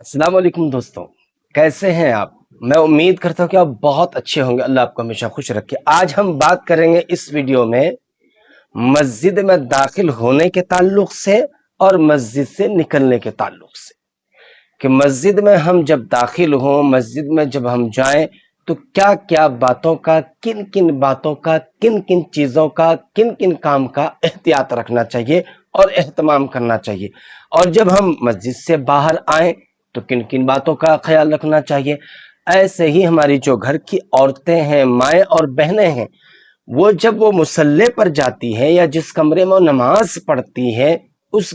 अस्सलाम वालेकुम दोस्तों, कैसे हैं आप? मैं उम्मीद करता हूँ कि आप बहुत अच्छे होंगे। अल्लाह आपको हमेशा खुश रखे। आज हम बात करेंगे इस वीडियो में मस्जिद में दाखिल होने के ताल्लुक से और मस्जिद से निकलने के ताल्लुक से कि मस्जिद में हम जब दाखिल हों, मस्जिद में जब हम जाएं तो क्या क्या बातों का, किन किन बातों का, किन किन चीज़ों का, किन किन काम का एहतियात रखना चाहिए और एहतमाम करना चाहिए। और जब हम मस्जिद से बाहर आएं तो किन किन बातों का ख्याल रखना चाहिए। ऐसे ही हमारी जो घर की औरतें हैं, माएँ और बहनें हैं, जब वो मुसल्ले पर जाती हैं या जिस कमरे में वो नमाज पढ़ती है, उस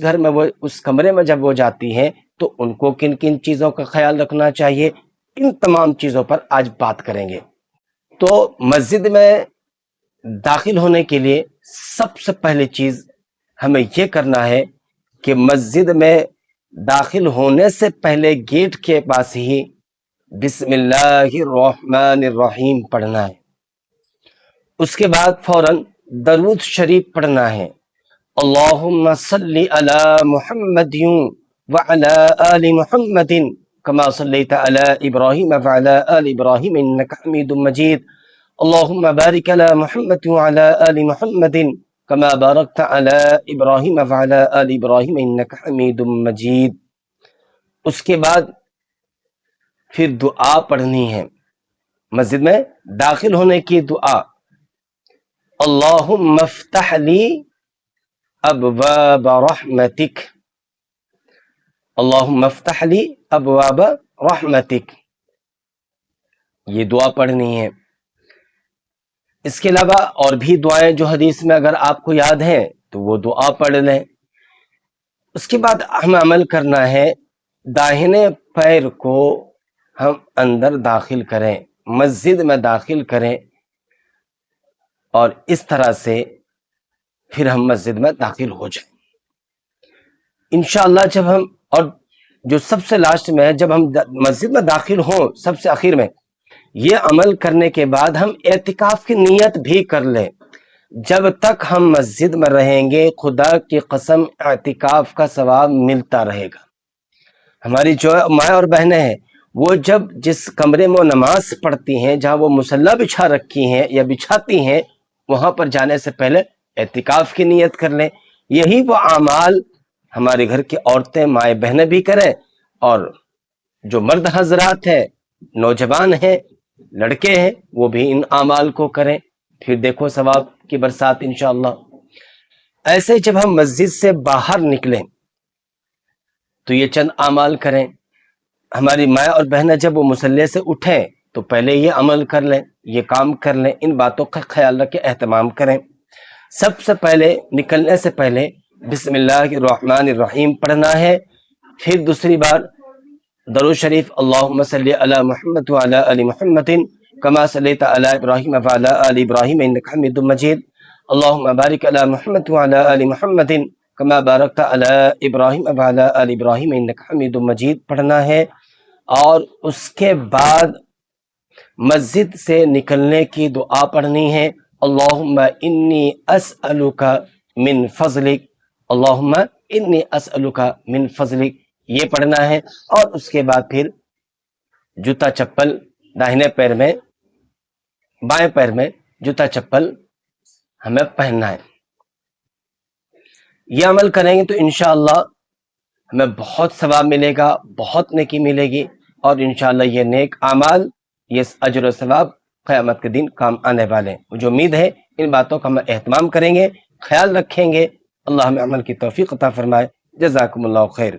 कमरे में जब वो जाती हैं तो उनको किन किन चीज़ों का ख्याल रखना चाहिए, इन तमाम चीज़ों पर आज बात करेंगे। तो मस्जिद में दाखिल होने के लिए सबसे पहली चीज़ हमें ये करना है कि मस्जिद में दाखिल होने से पहले गेट के पास ही बिस्मिल्लाहिर्रहमानिर्रहीम पढ़ना है। उसके बाद फौरन दरूद शरीफ पढ़ना है। अल्लाहुम्मा सल्ली अला मुहम्मदिन व अला आलि मुहम्मदिन कमा सल्लैता अला इब्राहीम व अला आलि इब्राहीम इन्नका हमीदुम मजीद। अल्लाहुम्मा बारिक अला मुहम्मदिन व अला आलि मुहम्मदिन कमा बारकता अला इब्राहीम व अला आलि इब्राहीम इन्नका हमीदुम मजीद। उसके बाद फिर दुआ पढ़नी है। मस्जिद में दाखिल होने की दुआ, अल्लाहुम्मा फ़्तह ली अबवाब रहमतिक, अल्लाहुम्मा फ़्तह ली अबवाब रहमतिक, ये दुआ पढ़नी है। इसके अलावा और भी दुआएं जो हदीस में अगर आपको याद हैं तो वो दुआ पढ़ लें। उसके बाद हमें अमल करना है, दाहिने पैर को हम अंदर दाखिल करें, मस्जिद में दाखिल करें और इस तरह से फिर हम मस्जिद में दाखिल हो जाएं। इंशाअल्लाह जब हम, और जो सबसे लास्ट में है, जब हम मस्जिद में दाखिल हों सबसे आखिर में, ये अमल करने के बाद हम एतिकाफ की नीयत भी कर लें। जब तक हम मस्जिद में रहेंगे खुदा की कसम एतिकाफ का सवाब मिलता रहेगा। हमारी जो माँ और बहनें हैं वो जब जिस कमरे में वो नमाज पढ़ती हैं, जहाँ वो मुसल्ला बिछा रखी हैं या बिछाती हैं, वहाँ पर जाने से पहले एतिकाफ की नीयत कर लें। यही वो आमाल हमारे घर की औरतें, माएँ बहनें भी करें और जो मर्द हजरात हैं, नौजवान हैं, लड़के हैं, वो भी इन आमाल को करें। फिर देखो सवाब की बरसात इंशाअल्लाह। ऐसे जब हम मस्जिद से बाहर निकलें तो ये चंद आमाल करें। हमारी माँ और बहनें जब वो मुसल्ले से उठें तो पहले ये अमल कर लें, ये काम कर लें, इन बातों का ख्याल रखें, एहतमाम करें। सबसे पहले निकलने से पहले बिस्मिल्लाहिर्रहमानिर्रहीम पढ़ना है। फिर दूसरी बार दरूद शरीफ, अल्लाहुम्मा सल्ली अला मुहम्मद व अला आलि मुहम्मदिन कमा सल्लैता अला इब्राहीम व अला आलि इब्राहीम इन्नका हमीदुम मजीद। अल्लाहुम्मा बारिक अला मुहम्मद व अला आलि मुहम्मदिन कमा बारकता अला इब्राहीम व अला आलि इब्राहीम इन्नका हमीदुम मजीद पढ़ना है। और उसके बाद मस्जिद से निकलने की दुआ पढ़नी है, अल्लाहुम्मा इन्नी अस्अलुका मिन फज़लिक, अल्लाहुम्मा इन्नी अस्अलुका मिन फज़लिक, ये पढ़ना है। और उसके बाद फिर जूता चप्पल दाहिने पैर में, बाएं पैर में जूता चप्पल हमें पहनना है। ये अमल करेंगे तो इंशाअल्लाह हमें बहुत सवाब मिलेगा, बहुत नेकी मिलेगी और इंशाअल्लाह ये नेक अमाल, ये अजर और सवाब क़यामत के दिन काम आने वाले हैं। मुझे उम्मीद है इन बातों का हम एहतमाम करेंगे, ख्याल रखेंगे। अल्लाह हमें अमल की तौफीक अता फरमाए। जज़ाकुमुल्लाह खैर।